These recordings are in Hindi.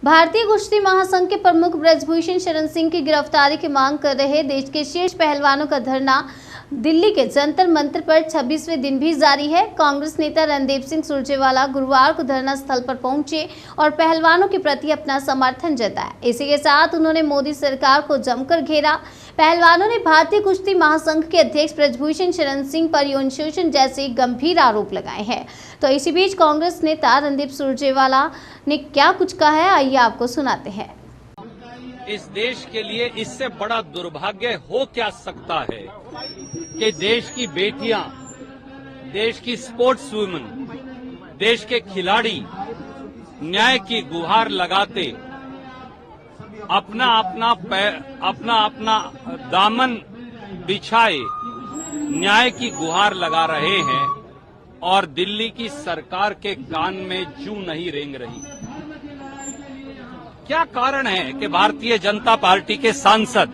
भारतीय कुश्ती महासंघ के प्रमुख ब्रजभूषण शरण सिंह की गिरफ्तारी की मांग कर रहे देश के शीर्ष पहलवानों का धरना दिल्ली के जंतर मंतर पर 26वें दिन भी जारी है। कांग्रेस नेता रणदीप सिंह सुरजेवाला गुरुवार को धरना स्थल पर पहुंचे और पहलवानों के प्रति अपना समर्थन जताया। इसी के साथ उन्होंने मोदी सरकार को जमकर घेरा। पहलवानों ने भारतीय कुश्ती महासंघ के अध्यक्ष ब्रजभूषण शरण सिंह पर यौन शोषण जैसे गंभीर आरोप लगाए हैं। तो इसी बीच कांग्रेस नेता रणदीप सुरजेवाला ने क्या कुछ कहा है, आइए आपको सुनाते हैं। इस देश के लिए इससे बड़ा दुर्भाग्य हो क्या सकता है कि देश की बेटियां, देश की स्पोर्ट्स वुमेन, देश के खिलाड़ी न्याय की गुहार लगाते अपना अपना दामन बिछाए न्याय की गुहार लगा रहे हैं और दिल्ली की सरकार के कान में जूं नहीं रेंग रही। क्या कारण है कि भारतीय जनता पार्टी के सांसद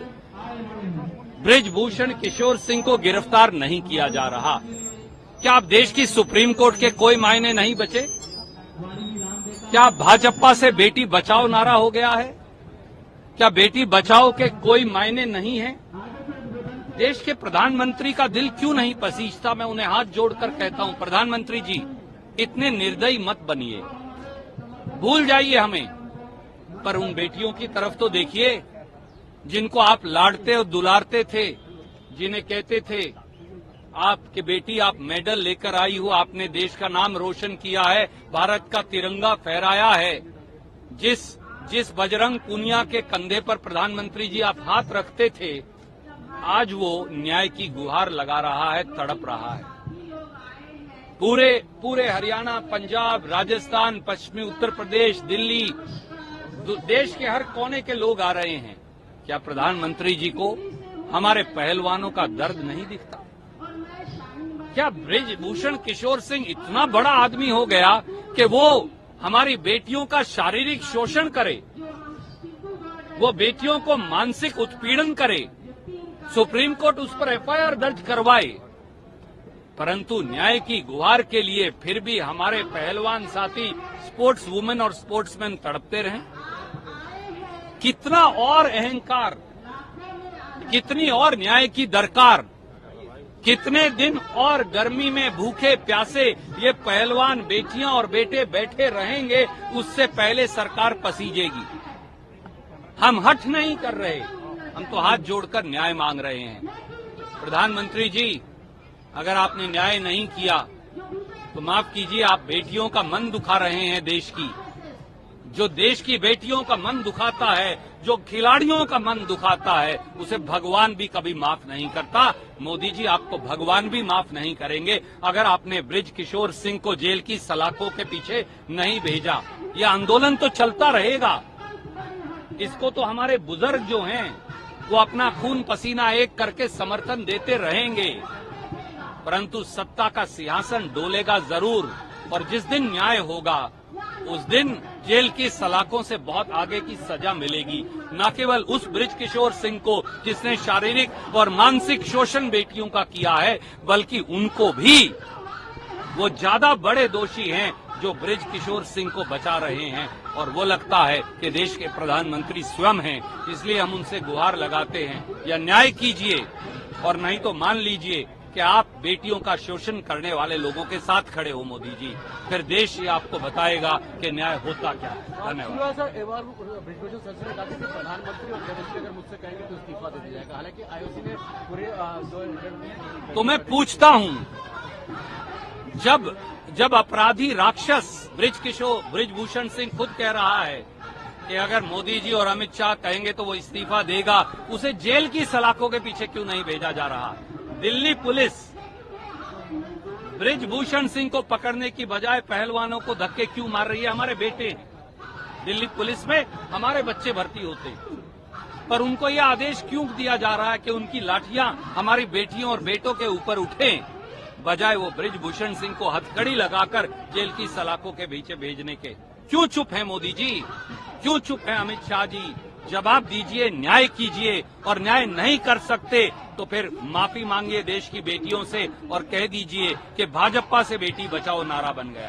ब्रिजभूषण किशोर सिंह को गिरफ्तार नहीं किया जा रहा? क्या अब देश की सुप्रीम कोर्ट के कोई मायने नहीं बचे? क्या भाजपा से बेटी बचाओ नारा हो गया है? क्या बेटी बचाओ के कोई मायने नहीं है? देश के प्रधानमंत्री का दिल क्यों नहीं पसीजता? मैं उन्हें हाथ जोड़कर कहता हूं, प्रधानमंत्री जी इतने निर्दयी मत बनिए, भूल जाइए हमें, पर उन बेटियों की तरफ तो देखिए जिनको आप लाडते और दुलारते थे, जिन्हें कहते थे आपकी बेटी, आप मेडल लेकर आई हो, आपने देश का नाम रोशन किया है, भारत का तिरंगा फहराया है। जिस बजरंग पूनिया के कंधे पर प्रधानमंत्री जी आप हाथ रखते थे, आज वो न्याय की गुहार लगा रहा है, तड़प रहा है। पूरे हरियाणा, पंजाब, राजस्थान, पश्चिमी उत्तर प्रदेश, दिल्ली, देश के हर कोने के लोग आ रहे हैं। क्या प्रधानमंत्री जी को हमारे पहलवानों का दर्द नहीं दिखता? क्या ब्रिजभूषण किशोर सिंह इतना बड़ा आदमी हो गया कि वो हमारी बेटियों का शारीरिक शोषण करे, वो बेटियों को मानसिक उत्पीड़न करे, सुप्रीम कोर्ट उस पर एफआईआर दर्ज करवाए, परंतु न्याय की गुहार के लिए फिर भी हमारे पहलवान साथी स्पोर्ट्स वुमेन और स्पोर्ट्समैन तड़पते रहें? कितना और अहंकार, कितनी और न्याय की दरकार, कितने दिन और गर्मी में भूखे प्यासे ये पहलवान बेटियां और बेटे बैठे रहेंगे? उससे पहले सरकार पसीजेगी। हम हठ नहीं कर रहे, हम तो हाथ जोड़कर न्याय मांग रहे हैं। प्रधानमंत्री जी, अगर आपने न्याय नहीं किया तो माफ कीजिए, आप बेटियों का मन दुखा रहे हैं। देश की, जो देश की बेटियों का मन दुखाता है, जो खिलाड़ियों का मन दुखाता है, उसे भगवान भी कभी माफ नहीं करता। मोदी जी, आपको भगवान भी माफ नहीं करेंगे अगर आपने ब्रिज किशोर सिंह को जेल की सलाखों के पीछे नहीं भेजा। यह आंदोलन तो चलता रहेगा, इसको तो हमारे बुजुर्ग जो हैं वो अपना खून पसीना एक करके समर्थन देते रहेंगे, परंतु सत्ता का सिंहासन डोलेगा जरूर। और जिस दिन न्याय होगा उस दिन जेल की सलाखों से बहुत आगे की सजा मिलेगी। न केवल उस ब्रिज किशोर सिंह को जिसने शारीरिक और मानसिक शोषण बेटियों का किया है, बल्कि उनको भी, वो ज्यादा बड़े दोषी हैं जो ब्रिज किशोर सिंह को बचा रहे हैं। और वो लगता है कि देश के प्रधानमंत्री स्वयं हैं, इसलिए हम उनसे गुहार लगाते हैं, या न्याय कीजिए और नहीं तो मान लीजिए कि आप बेटियों का शोषण करने वाले लोगों के साथ खड़े हो मोदी जी। फिर देश ये आपको बताएगा कि न्याय होता क्या है। धन्यवाद। प्रधानमंत्री और गृहमंत्री अगर मुझसे कहेंगे तो इस्तीफा दे दिया जाएगा। हालांकि आईओसी ने पूरे तो मैं पूछता हूं, जब अपराधी राक्षस ब्रिजभूषण सिंह खुद कह रहा है कि अगर मोदी जी और अमित शाह कहेंगे तो वो इस्तीफा देगा, उसे जेल की सलाखों के पीछे क्यों नहीं भेजा जा रहा? दिल्ली पुलिस ब्रिजभूषण सिंह को पकड़ने की बजाय पहलवानों को धक्के क्यों मार रही है? हमारे बेटे दिल्ली पुलिस में हमारे बच्चे भर्ती होते, पर उनको यह आदेश क्यों दिया जा रहा है कि उनकी लाठियां हमारी बेटियों और बेटों के ऊपर उठें, बजाय वो ब्रिजभूषण सिंह को हथकड़ी लगाकर जेल की सलाखों के पीछे भेजने के? क्यों चुप है मोदी जी? क्यों चुप है अमित शाह जी? जवाब दीजिए, न्याय कीजिए। और न्याय नहीं कर सकते तो फिर माफी मांगिए देश की बेटियों से और कह दीजिए कि भाजपा से बेटी बचाओ नारा बन गया।